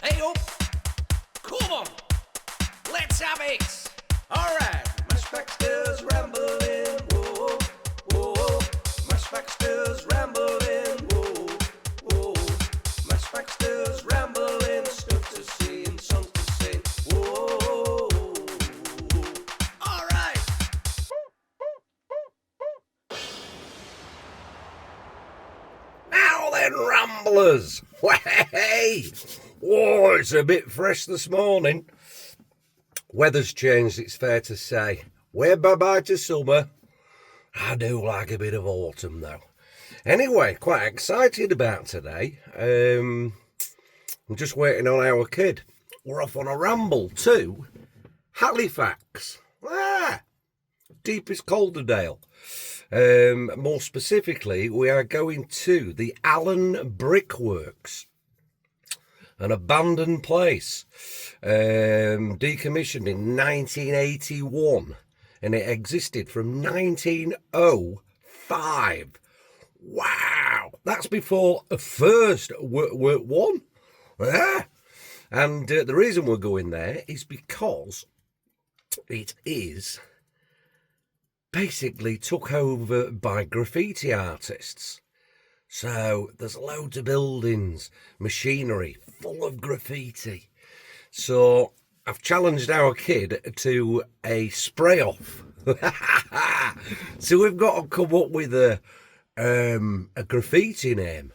Hey up! Come on! Let's have it! Alright! Mash Baxter's rambling, whoa, whoa. Mash Baxter's rambling, whoa, whoa. Mash Baxter's rambling, stuff to see and songs to sing, whoa. Alright! Now then, ramblers! Hey! Oh, it's a bit fresh this morning. Weather's changed, it's fair to say. We're bye-bye to summer. I do like a bit of autumn, though. Anyway, quite excited about today. I'm just waiting on our kid. We're off on a ramble to Halifax. Deepest Calderdale. More specifically, we are going to the Allen Brickworks, an abandoned place, decommissioned in 1981, and it existed from 1905. Wow, that's before the first World War One. And the reason we're going there is because it is basically took over by graffiti artists. So there's loads of buildings, machinery full of graffiti. So I've challenged our kid to a spray off. So we've got to come up with a graffiti name.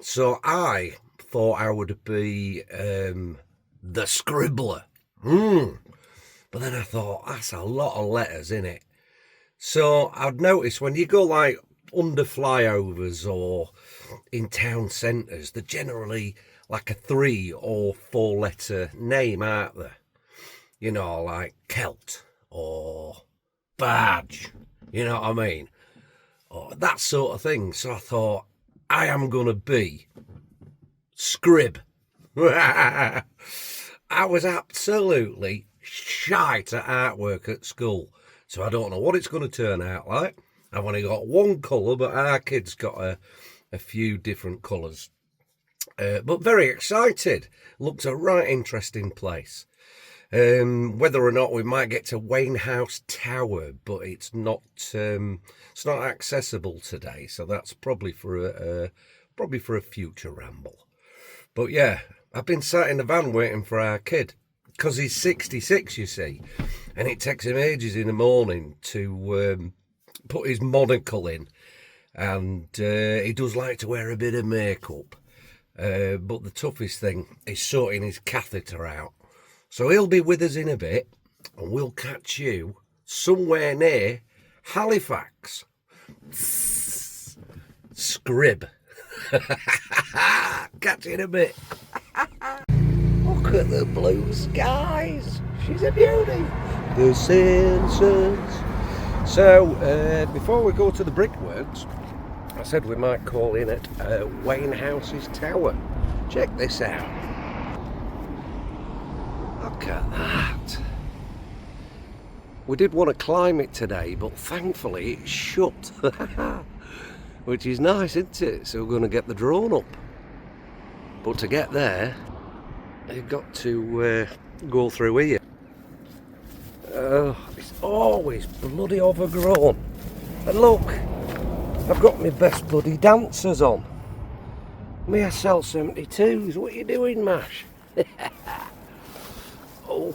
So I thought I would be the Scribbler. But then I thought, that's a lot of letters, innit? So I'd noticed when you go like under flyovers or in town centres, they're generally like a 3 or 4 letter name, aren't they? You know, like Celt or Badge, you know what I mean? Or that sort of thing. So I thought, I am going to be Scrib. I was absolutely shite at artwork at school. So I don't know what it's going to turn out like. I've only got one colour, but our kid's got a few different colours. But very excited. Looks a right interesting place. Whether or not we might get to Wayne House Tower, but it's not accessible today. So that's probably for a future ramble. But yeah, I've been sat in the van waiting for our kid. Because he's 66, you see, and it takes him ages in the morning to put his monocle in, and he does like to wear a bit of makeup, but the toughest thing is sorting his catheter out. So he'll be with us in a bit, and we'll catch you somewhere near Halifax. Scrib. Catch you in a bit. Look at the blue skies. She's a beauty. The Simpsons. So, before we go to the brickworks, I said we might call in at Wayne House's Tower. Check this out. Look at that. We did want to climb it today, but thankfully it's shut. Which is nice, isn't it? So we're going to get the drone up. But to get there, you've got to go through here. It's always bloody overgrown. And look, I've got my best bloody dancers on. Me SL 72s. What are you doing, Mash? Oh,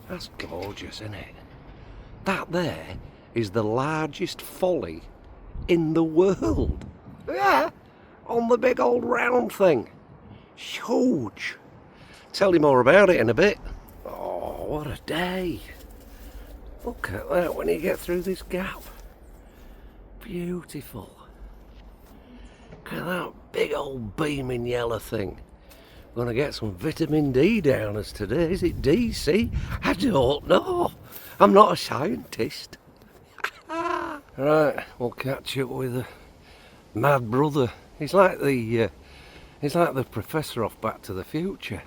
that's gorgeous, isn't it? That there is the largest folly in the world. Yeah, on the big old round thing. Huge. Tell you more about it in a bit. Oh, what a day. Look at that when you get through this gap. Beautiful. Look at that big old beaming yellow thing. Gonna get some vitamin D down us today. Is it D, C? I don't know. I'm not a scientist. Right, we'll catch up with the mad brother. He's like the professor off Back to the Future.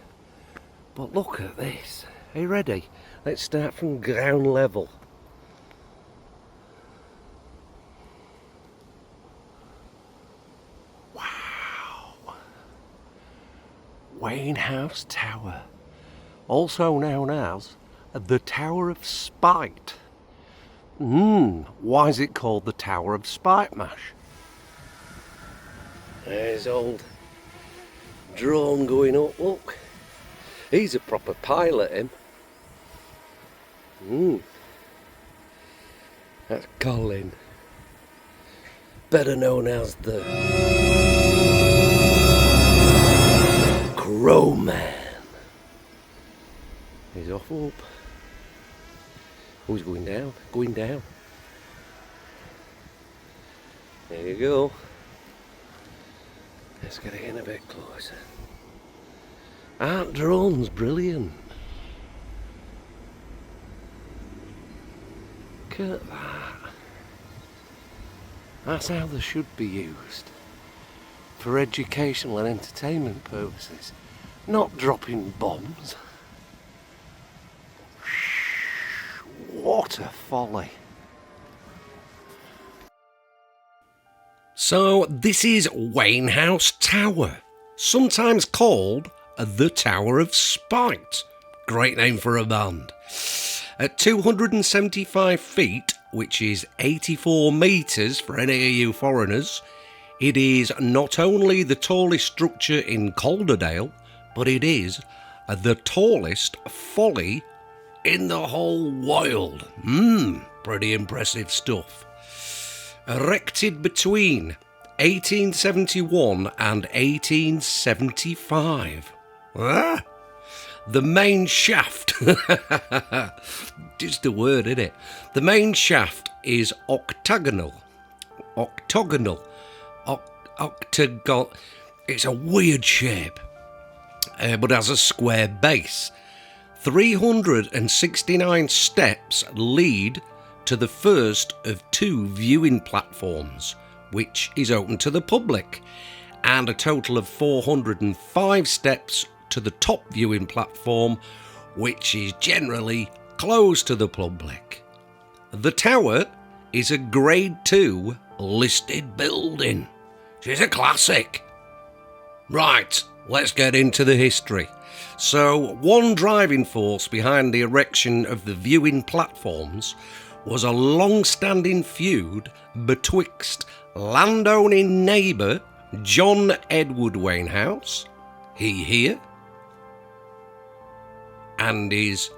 But look at this. Are you ready? Let's start from ground level. Wow. Wayne House Tower, also known as the Tower of Spite. Why is it called the Tower of Spite, Mash? There's old drone going up, look. He's a proper pilot, him. That's Colin. Better known as the Crow Man. He's off up. Who's going down? Going down. There you go. Let's get it in a bit closer. Aren't drones brilliant? Look at that. That's how they should be used. For educational and entertainment purposes. Not dropping bombs. What a folly. So this is Wayne House Tower, sometimes called the Tower of Spite. Great name for a band. At 275 feet, which is 84 metres for any of you foreigners, it is not only the tallest structure in Calderdale, but it is the tallest folly in the whole world. Pretty impressive stuff. Erected between 1871 and 1875. The main shaft, just a word, isn't it? The main shaft is octagonal. Octagon. It's a weird shape, but has a square base. 369 steps lead to the first of 2 viewing platforms, which is open to the public, and a total of 405 steps to the top viewing platform, which is generally closed to the public. The tower is a Grade 2 listed building. She's a classic. Right, let's get into the history. So, one driving force behind the erection of the viewing platforms was a long-standing feud betwixt landowning neighbour John Edward Wanehouse, he here, and his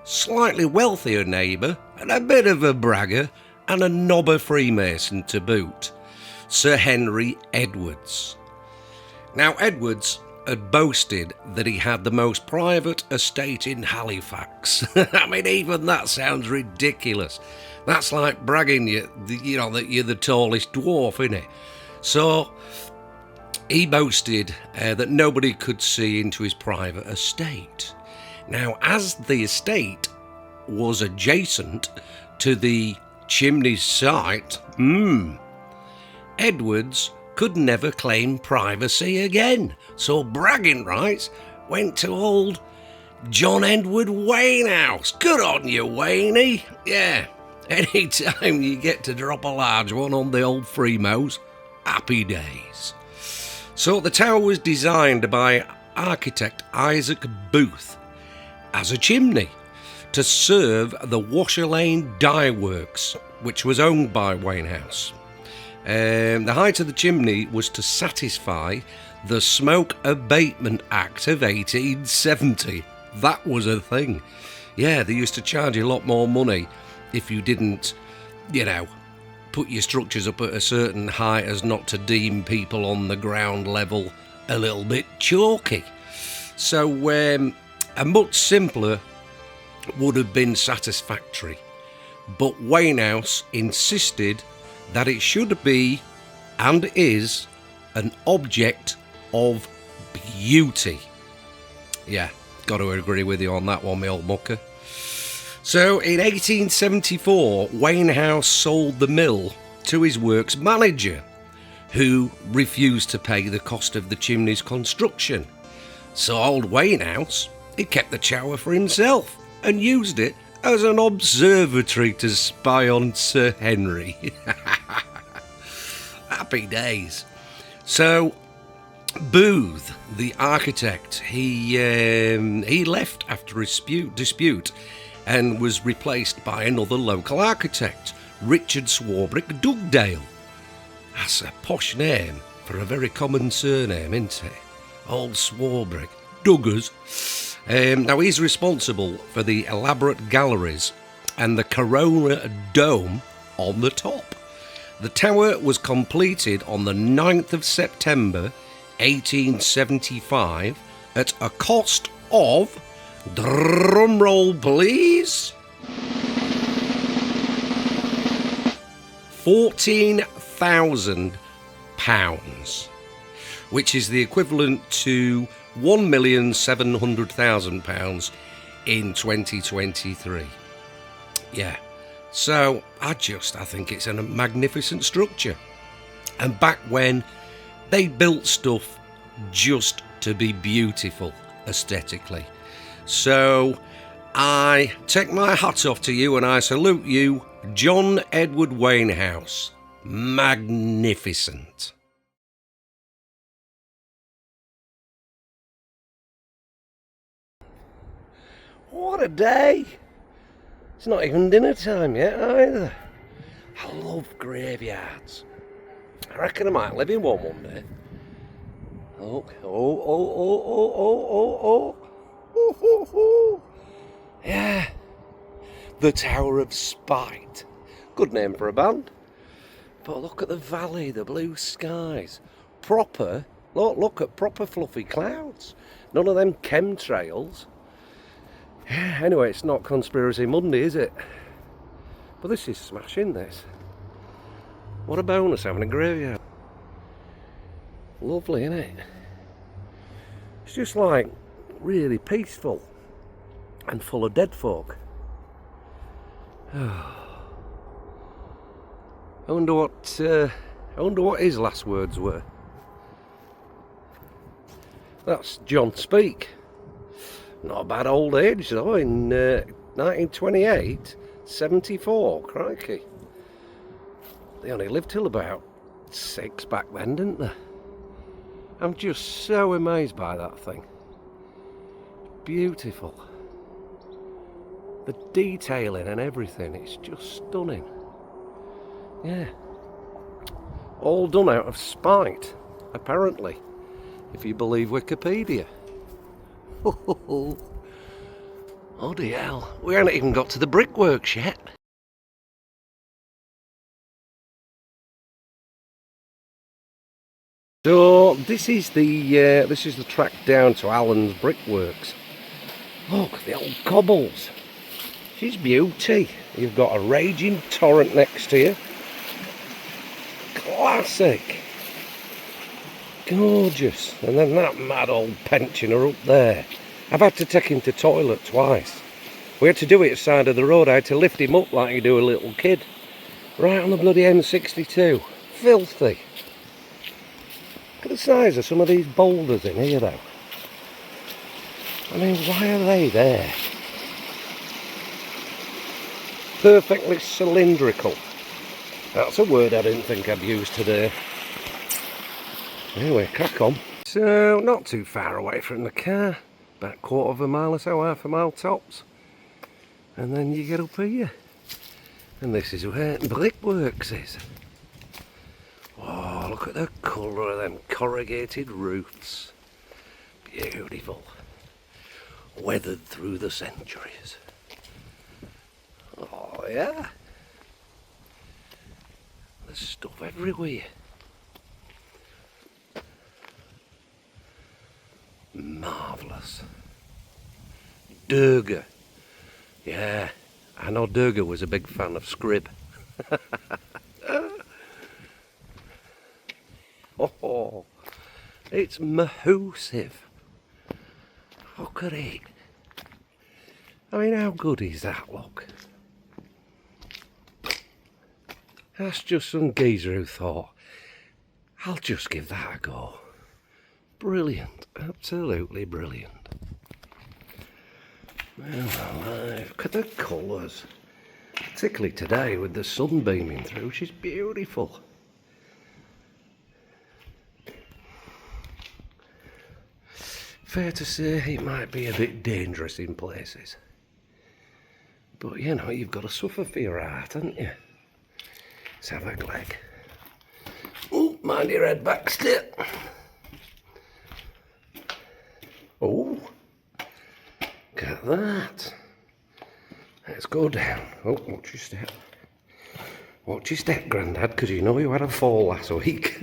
slightly wealthier neighbour, and a bit of a bragger, and a knobber Freemason to boot, Sir Henry Edwards. Now, Edwards had boasted that he had the most private estate in Halifax. I mean, even that sounds ridiculous. That's like bragging that you're the tallest dwarf, innit? So, he boasted that nobody could see into his private estate. Now, as the estate was adjacent to the chimney site, Edwards could never claim privacy again. So bragging rights went to old John Edward Wanehouse. Good on you, Waney. Yeah, anytime you get to drop a large one on the old Freemos, happy days. So the tower was designed by architect Isaac Booth as a chimney to serve the Washer Lane Dye Works, which was owned by Wanehouse. The height of the chimney was to satisfy the Smoke Abatement Act of 1870. That was a thing. Yeah, they used to charge you a lot more money if you didn't, put your structures up at a certain height as not to deem people on the ground level a little bit chalky. So a much simpler would have been satisfactory. But Wanehouse insisted that it should be, and is, an object of beauty. Yeah, got to agree with you on that one, my old mucker. So, in 1874, Wanehouse sold the mill to his works manager, who refused to pay the cost of the chimney's construction. So old Wanehouse, he kept the tower for himself and used it as an observatory to spy on Sir Henry. Happy days. So, Booth, the architect, he left after a dispute and was replaced by another local architect, Richard Swarbrick Dugdale. That's a posh name for a very common surname, isn't it? Old Swarbrick. Duggars. Now he's responsible for the elaborate galleries and the Corona Dome on the top. The tower was completed on the 9th of September 1875 at a cost of, drumroll please, £14,000, which is the equivalent to £1,700,000 in 2023. Yeah, so I think it's a magnificent structure. And back when they built stuff just to be beautiful aesthetically. So I take my hat off to you and I salute you, John Edward Wainhouse. Magnificent. What a day! It's not even dinner time yet either. I love graveyards. I reckon I might live in one day. Oh. Yeah. The Tower of Spite. Good name for a band. But look at the valley, the blue skies. Look at proper fluffy clouds. None of them chemtrails. Yeah, anyway, it's not Conspiracy Monday, is it? But this is smashing, this. What a bonus having a graveyard. Lovely, isn't it? It's just like really peaceful and full of dead folk. I wonder what his last words were. That's John Speak. Not a bad old age though, in 1928, 74, crikey. They only lived till about 6 back then, didn't they? I'm just so amazed by that thing. Beautiful. The detailing and everything, it's just stunning. Yeah. All done out of spite, apparently, if you believe Wikipedia. Oh dear hell, we haven't even got to the brickworks yet. So this is the track down to Allen's Brickworks. Look, the old cobbles. She's beauty. You've got a raging torrent next to you. Classic. Gorgeous. And then that mad old pensioner up there. I've had to take him to toilet twice. We had to do it at the side of the road. I had to lift him up like you do a little kid. Right on the bloody M62. Filthy. Look at the size of some of these boulders in here though. I mean, why are they there? Perfectly cylindrical. That's a word I didn't think I'd use today. Anyway, crack on. So, not too far away from the car. About a quarter of a mile or so, half a mile tops. And then you get up here. And this is where Brickworks is. Oh, look at the colour of them corrugated roofs. Beautiful. Weathered through the centuries. Oh yeah. There's stuff everywhere. Marvellous. Durga. Yeah, I know Durga was a big fan of Scrib. Oh, it's massive. Look at it. I mean, how good is that, look? That's just some geezer who thought, I'll just give that a go. Brilliant, absolutely brilliant. Well, look at the colours. Particularly today with the sun beaming through, she's beautiful. fair to say it might be a bit dangerous in places. But you know, you've got to suffer for your art, haven't you? Let's have a leg. Oh, mind your head back still. Oh, look at that. Let's go down. Oh, watch your step. Watch your step, Grandad, because you know you had a fall last week.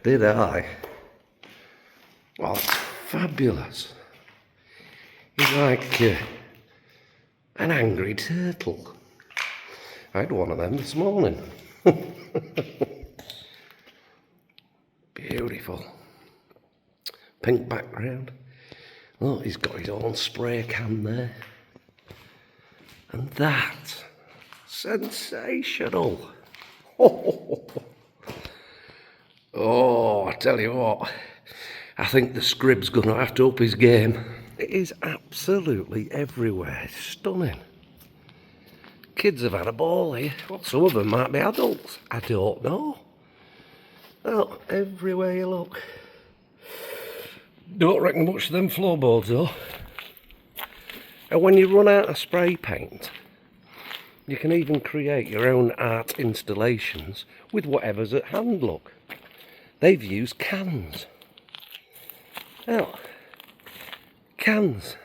Did I? Oh, it's fabulous. He's like an angry turtle. I had one of them this morning. Beautiful. Pink background. Look, he's got his own spray can there. And that, sensational. Oh, I tell you what, I think the scrib's going to have to up his game. It is absolutely everywhere. It's stunning. Kids have had a ball here. Well, some of them might be adults. I don't know. Oh, everywhere you look. Don't reckon much of them floorboards though. And when you run out of spray paint, you can even create your own art installations with whatever's at hand, look. They've used cans. Now, cans,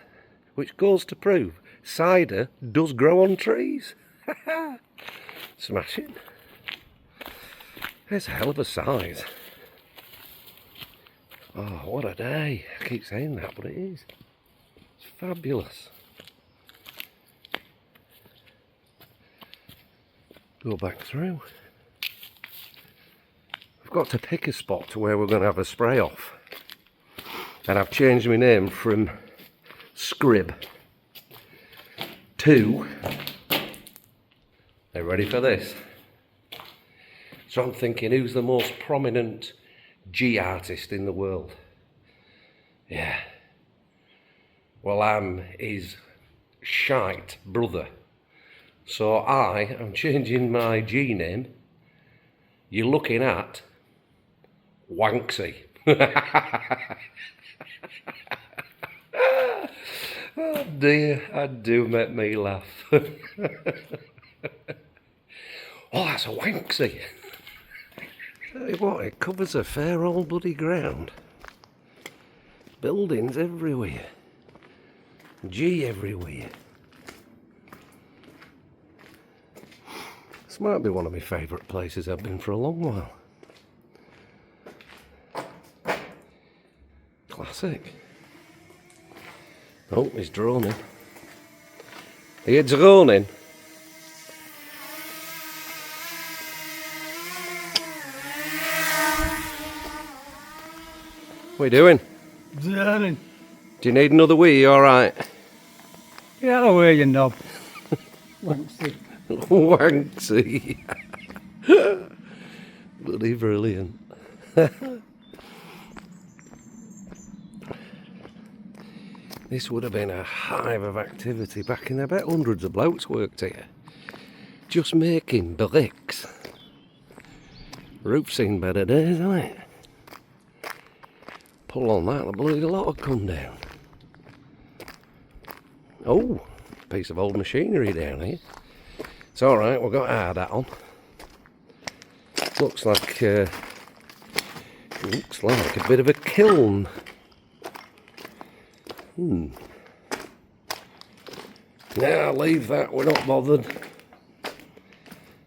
which goes to prove cider does grow on trees. Smashing. It's a hell of a size. Oh, what a day. I keep saying that, but it is. It's fabulous. Go back through. I've got to pick a spot to where we're going to have a spray off. And I've changed my name from Scrib to... Are you ready for this? So I'm thinking, who's the most prominent G artist in the world? Yeah. Well, I'm his shite brother. So I am changing my G name. You're looking at Wanksy. Oh dear, that do make me laugh. Oh, that's a Wanksy. Tell you what, it covers a fair old bloody ground. Buildings everywhere. G everywhere. This might be one of my favourite places I've been for a long while. Classic. Oh, he's droning. Are you droning? What are you doing? Droning. Do you need another wee? You alright? Get out of the way, you knob. Wanksy. Wanksy. Bloody brilliant. This would have been a hive of activity back in there. I bet hundreds of blokes worked here. Just making bricks. Roof's seen better days, hasn't it? Pull on that, the bloody lot will come down. Oh, piece of old machinery down here. It's alright, we've got our hat on. Looks like a bit of a kiln. Yeah, leave that, we're not bothered.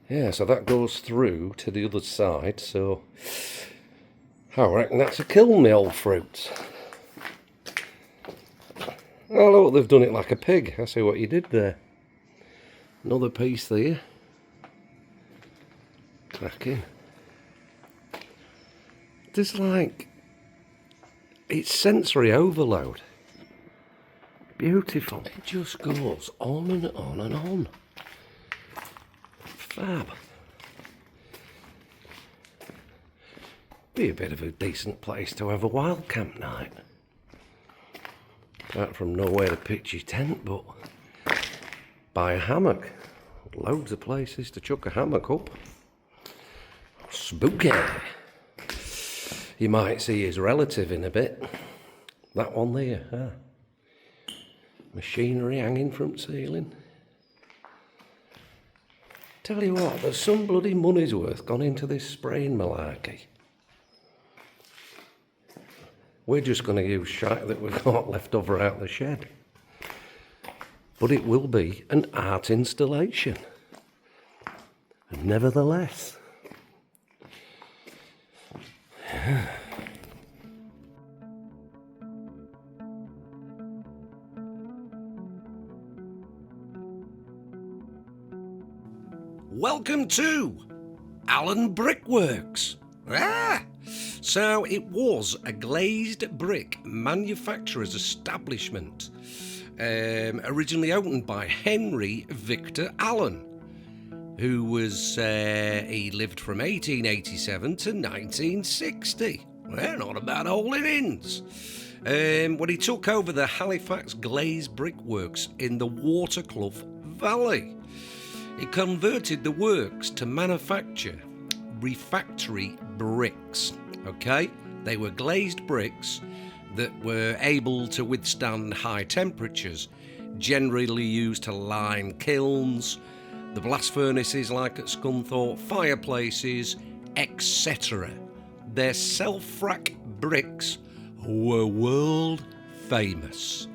Yeah, so that goes through to the other side, so I reckon that's a kiln, my old fruits. Oh look, they've done it like a pig. I see what you did there. Another piece there. Cracking. There's like... it's sensory overload. Beautiful. It just goes on and on and on. Fab. Be a bit of a decent place to have a wild camp night. Apart from nowhere to pitch your tent, but buy a hammock. Loads of places to chuck a hammock up. Spooky. You might see his relative in a bit. That one there, machinery hanging from ceiling. Tell you what, there's some bloody money's worth gone into this spraying malarkey. We're just going to use shite that we've got left over out the shed. But it will be an art installation. And nevertheless. Welcome to Allen Brickworks. So it was a glazed brick manufacturer's establishment, originally opened by Henry Victor Allen, who was, he lived from 1887 to 1960. Well, not a bad hole in ins. When he took over the Halifax glazed brickworks in the Waterclough Valley. He converted the works to manufacture refractory bricks, okay? They were glazed bricks that were able to withstand high temperatures, generally used to line kilns, the blast furnaces like at Scunthorpe, fireplaces, etc. Their self-frac bricks were world famous.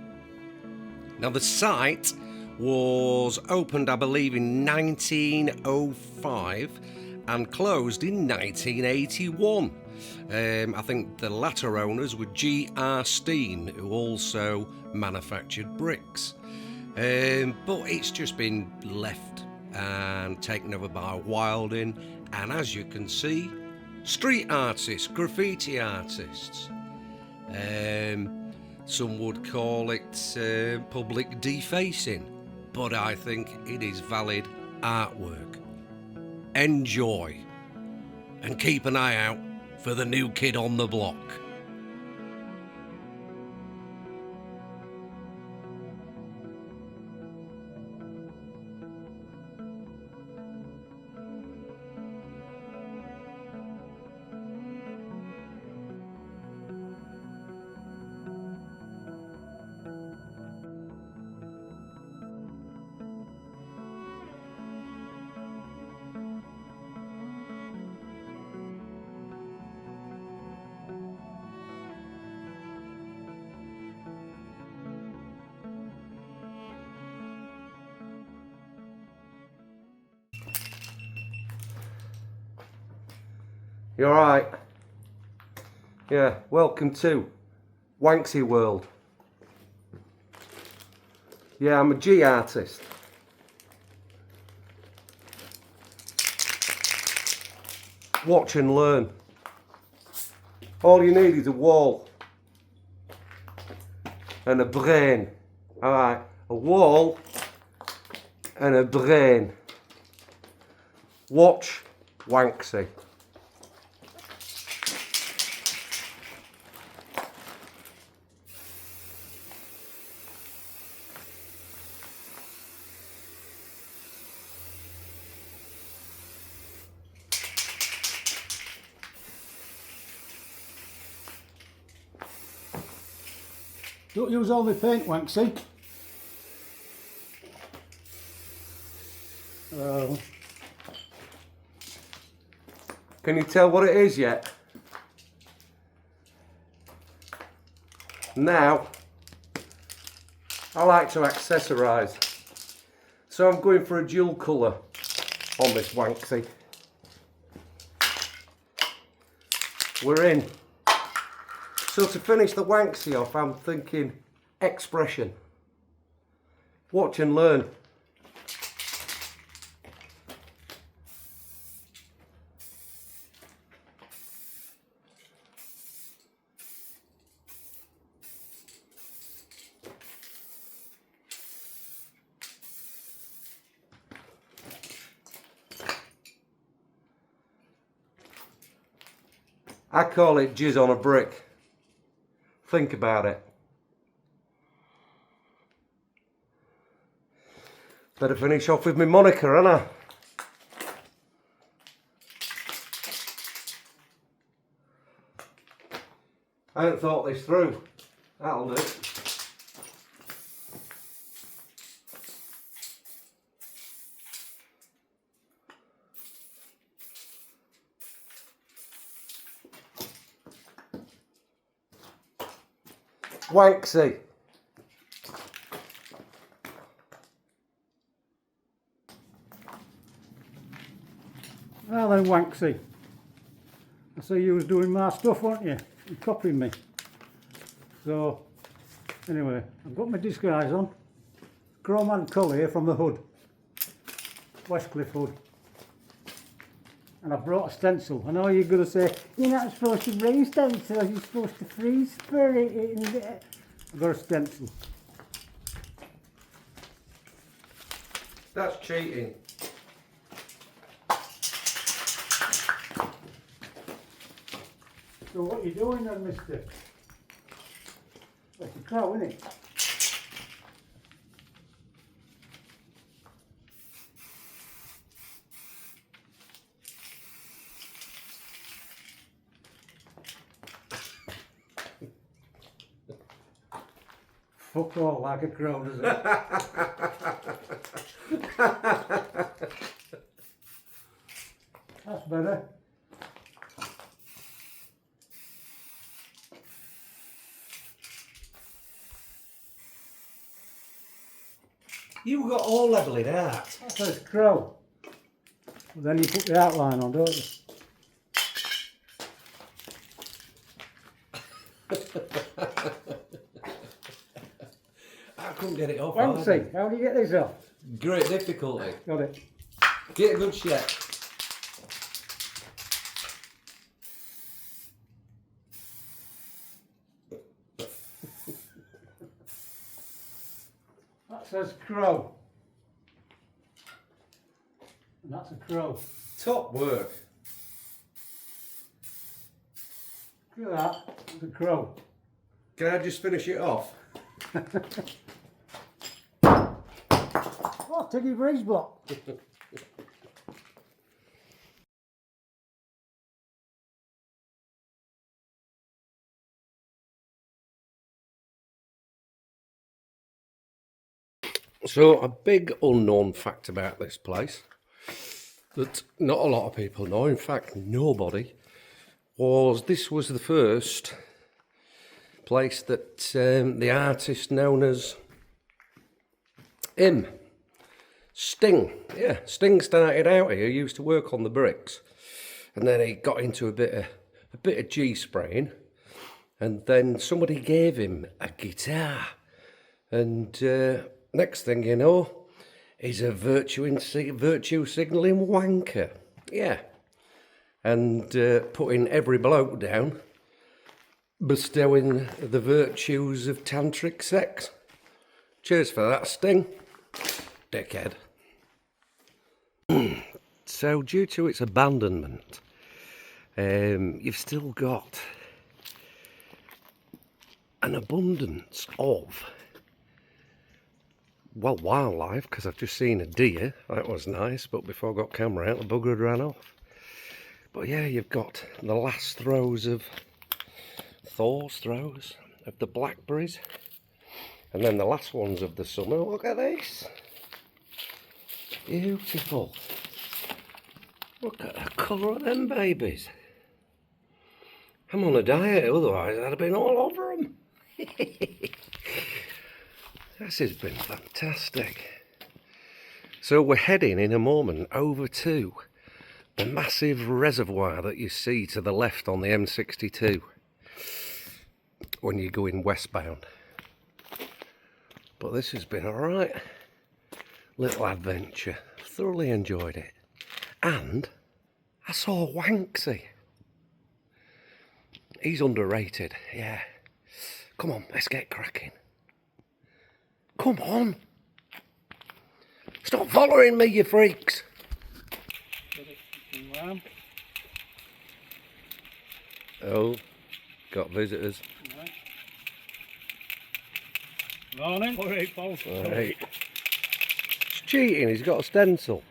Now the site was opened, I believe, in 1905 and closed in 1981. I think the latter owners were G.R. Steen, who also manufactured bricks. But it's just been left and taken over by Wilding, and as you can see, street artists, graffiti artists. Some would call it public defacing, but I think it is valid artwork. Enjoy, and keep an eye out for the new kid on the block. You alright? Yeah, welcome to Wanksy World. Yeah, I'm a G artist. Watch and learn. All you need is a wall and a brain. Alright, a wall and a brain. Watch Wanksy. Don't use all the paint, Wanksy. Can you tell what it is yet? Now, I like to accessorise. So I'm going for a dual colour on this Wanksy. We're in. So to finish the Wanksy off, I'm thinking expression. Watch and learn. I call it jizz on a brick. Think about it. Better finish off with my moniker, ain't I hadn't thought this through. That'll do. Wanksy. Well then, Wanksy. I see you was doing my stuff, weren't you? You copying me. So, anyway, I've got my disguise on. Chrome and colour here from the Hood. Westcliff Hood. And I've brought a stencil. I know you're going to say, you're not supposed to bring stencils, you're supposed to freeze spirit it in there. I've got a stencil. That's cheating. So what are you doing then, mister? That's a crow, isn't it? Fuck all like a crow, does it? That's better. You got all levelling out. That says crow. Well, then you put the outline on, don't you? I couldn't get it off. Wanksy, how do you get this off? Great difficulty. Got it. Get a good shot. That says crow. And that's a crow. Top work. Look at that. That's a crow. Can I just finish it off? Oh, Tiggy Breeze block. So, a big unknown fact about this place that not a lot of people know, in fact nobody, was this was the first place that the artist known as Sting, Sting started out here. He used to work on the bricks, and then he got into a bit of G spraying, and then somebody gave him a guitar, and next thing you know, he's a virtue signalling wanker, and putting every bloke down, bestowing the virtues of tantric sex. Cheers for that, Sting. Dickhead. So, due to its abandonment, you've still got an abundance of, well, wildlife, because I've just seen a deer. That was nice, but before I got camera out, the bugger had ran off. But yeah, you've got the last throws of Thor's throws of the blackberries, and then the last ones of the summer. Look at this. Beautiful. Look at the colour of them babies. I'm on a diet, otherwise I'd have been all over them. This has been fantastic. So we're heading in a moment over to the massive reservoir that you see to the left on the M62 when you're going westbound. But this has been a right little adventure. Thoroughly enjoyed it. And I saw Wanksy. He's underrated, yeah. Come on, let's get cracking. Come on. Stop following me, you freaks. Oh, got visitors. Morning. All right, Paul. All right. It's cheating, he's got a stencil.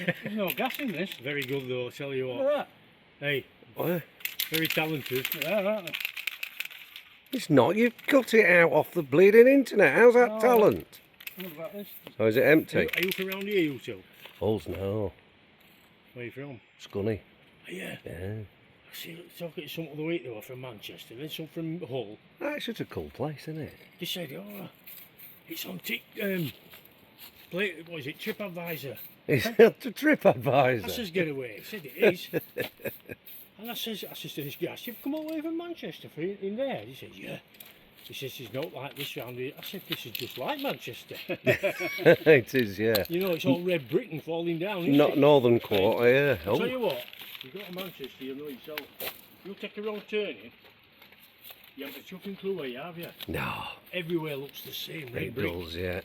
There's no gas in this. Very good though, I'll tell you what. Look at that. Hey, What? very talented. Yeah, right. It's not. You've got it out off the bleeding internet. How's that Oh, talent? What about this? Or is it empty? Are you from around here, you two? All's no. Where are you from? Scunny. Yeah. Yeah. I see, talking to some other week they were from Manchester, then some from Hull. That's just a cool place, isn't it? They said, oh, it's on what is it, TripAdvisor. It's a trip I advisor. says, get away. I said, it is. And I says to this guy, you've come all the way from Manchester for in there? He said, yeah. He says, it's not like this round here. I said, this is just like Manchester. It is, yeah. You know, it's all red Britain falling down, isn't Not it? Northern Quarter, yeah. I'll tell Oh. you what, you go to Manchester, you know yourself. You take a wrong turning, you haven't a chucking clue where you have, you? No, Everywhere looks the same, red it brick. does, yeah.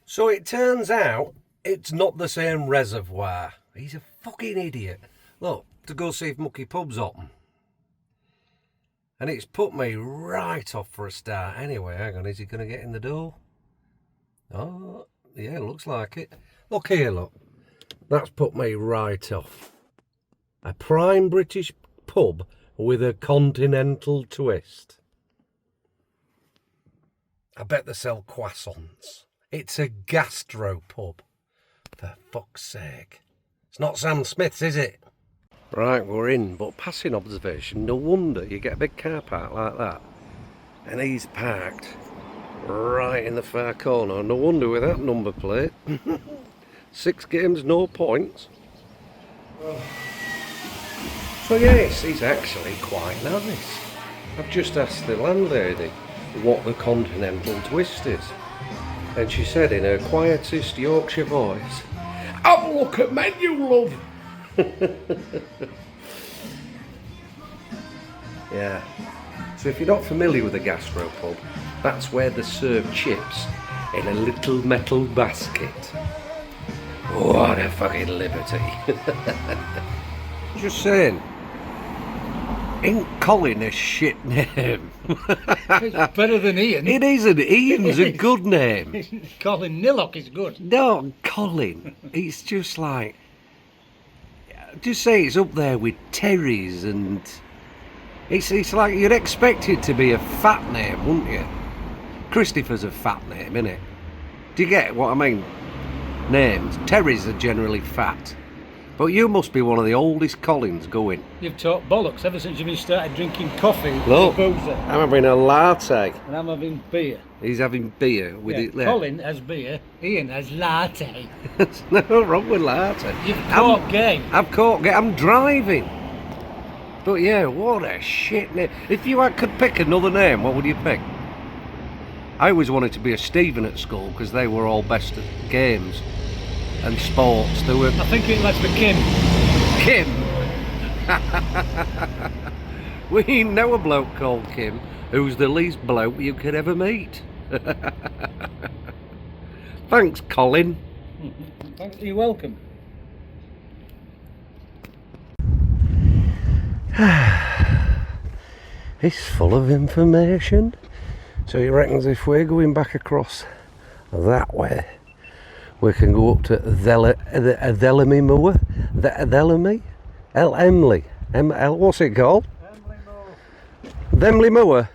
So it turns out it's not the same reservoir. He's a fucking idiot. Look, to go see if Mucky Pub's open. And it's put me right off for a start. Anyway, hang on, is he going to get in the door? Oh, yeah, looks like it. Look here, look. That's put me right off. A prime British pub with a continental twist. I bet they sell croissants. It's a gastro pub. For fuck's sake. It's not Sam Smith's, is it? Right, we're in, but passing observation, no wonder you get a big car park like that. And he's parked right in the far corner. No wonder with that number plate. 6 games, no points. So yes, he's actually quite nice. I've just asked the landlady what the continental twist is. And she said in her quietest Yorkshire voice, "Have a look at menu, love." Yeah. So if you're not familiar with a gastropub, that's where they serve chips in a little metal basket. What a fucking liberty. Just saying. Ain't Colin a shit name? It's better than Ian. It isn't. Ian's a good name. Colin Nillock is good. No, Colin. It's just like... Just say it's up there with Terry's and... It's like you'd expect it to be a fat name, wouldn't you? Christopher's a fat name, innit? Do you get what I mean? Names. Terry's are generally fat. But you must be one of the oldest Collins going. You've talked bollocks ever since you've started drinking coffee with Look, a boozer. I'm having a latte. And I'm having beer. He's having beer with it there. Colin has beer, Ian has latte. There's no wrong with latte. You've caught game. I've caught game. I'm driving. But yeah, what a shit name. If you could pick another name, what would you pick? I always wanted to be a Stephen at school because they were all best at games and sports. They were I think let's be Kim. Kim. We know a bloke called Kim who's the least bloke you could ever meet. Thanks, Colin. You're welcome. It's full of information. So he reckons if we're going back across that way, we can go up to Thelemy Moor? Thelemy? Emley? What's it called? Themley Moor.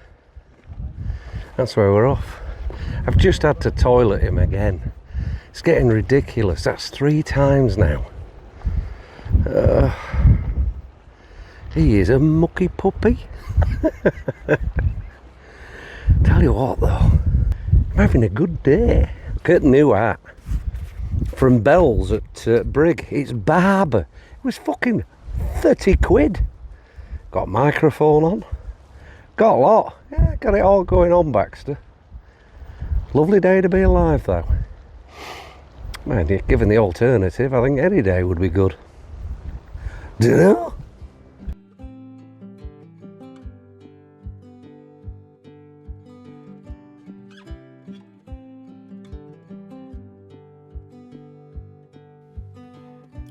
That's where we're off. I've just had to toilet him again. It's getting ridiculous. That's 3 times now. He is a mucky puppy. Tell you what though, I'm having a good day. Look at the new hat from Bell's at Brig. It's Barber. It was fucking 30 quid. Got a microphone on. Got a lot. Yeah, got it all going on, Baxter. Lovely day to be alive though. Man, given the alternative, I think any day would be good. Do you know?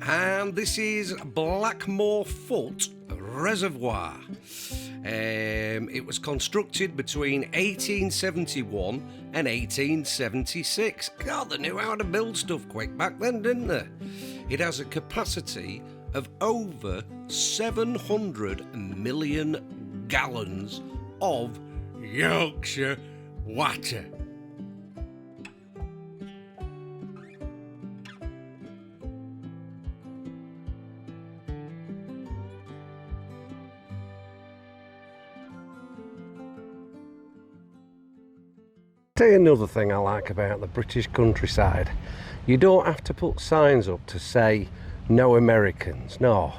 And this is Blackmore Foot Reservoir. It was constructed between 1871 and 1876. God, they knew how to build stuff quick back then, didn't they? It has a capacity of over 700 million gallons of Yorkshire water. Tell you another thing I like about the British countryside. You don't have to put signs up to say no Americans. No,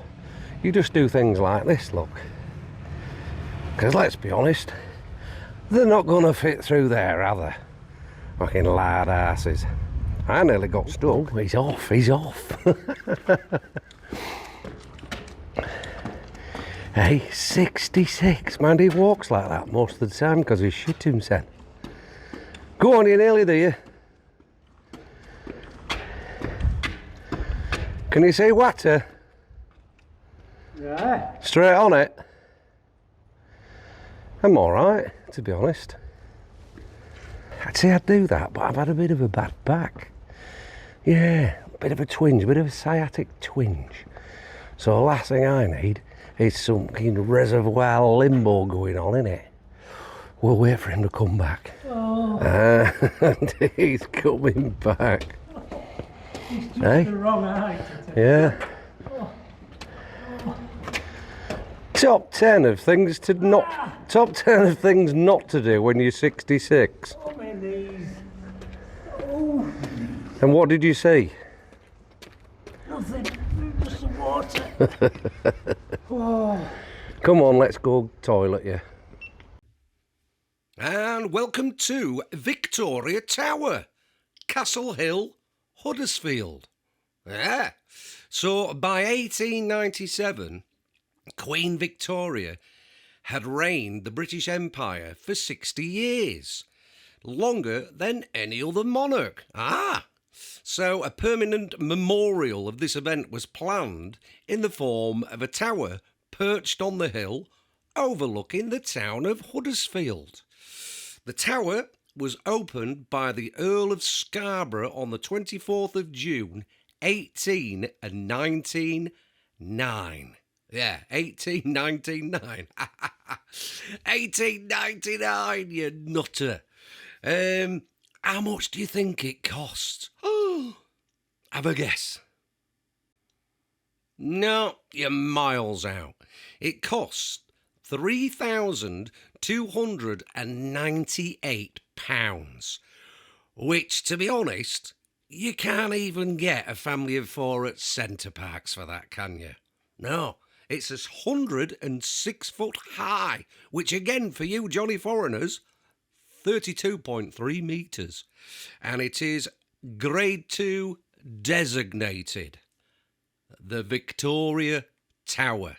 you just do things like this, look. Because let's be honest, they're not going to fit through there, are they? Fucking lard asses. I nearly got stuck. He's off, he's off. Hey, 66. Man, he walks like that most of the time because he shit himself. Go on, you're nearly there. Can you see water? Yeah. Straight on it. I'm alright, to be honest. I'd say I'd do that, but I've had a bit of a bad back. Yeah, a bit of a twinge, a bit of a sciatic twinge. So the last thing I need is some kind of reservoir limbo going on, innit? We'll wait for him to come back. Oh. And he's coming back. He's just Hey? the wrong height. Yeah. Top 10 of things to not. Top 10 of things not to do when you're 66. Oh, my knees. Oh, And what did you see? nothing. Just some water. Oh. Come on, let's go toilet, yeah. And welcome to Victoria Tower, Castle Hill, Huddersfield. Yeah. So by 1897, Queen Victoria had reigned the British Empire for 60 years, longer than any other monarch. So a permanent memorial of this event was planned in the form of a tower perched on the hill overlooking the town of Huddersfield. The tower was opened by the Earl of Scarborough on the 24th of June, 1899. Yeah, 1899. 1899, you nutter. How much do you think it cost? Oh, have a guess. No, you're miles out. It cost £3,298, which, to be honest, you can't even get a family of four at Centre Parks for that, can you? No, it's 106 foot high, which again, for you Johnny foreigners, 32.3 metres. And it is Grade 2 designated. The Victoria Tower.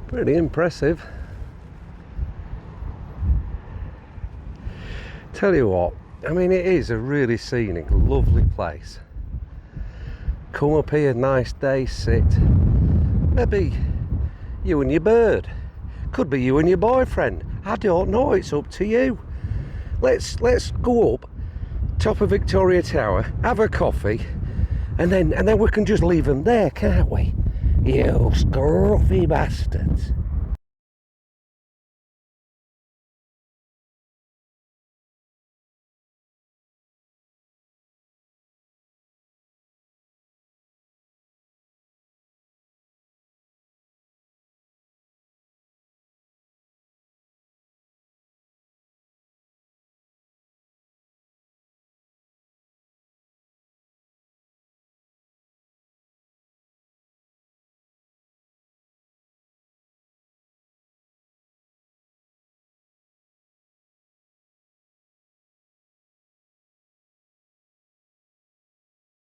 Pretty impressive. Tell you what, I mean, it is a really scenic, lovely place. Come up here, nice day, sit. Maybe you and your bird. Could be you and your boyfriend. I don't know, it's up to you. Let's go up, top of Victoria Tower, have a coffee, and then we can just leave them there, can't we? You scruffy bastards.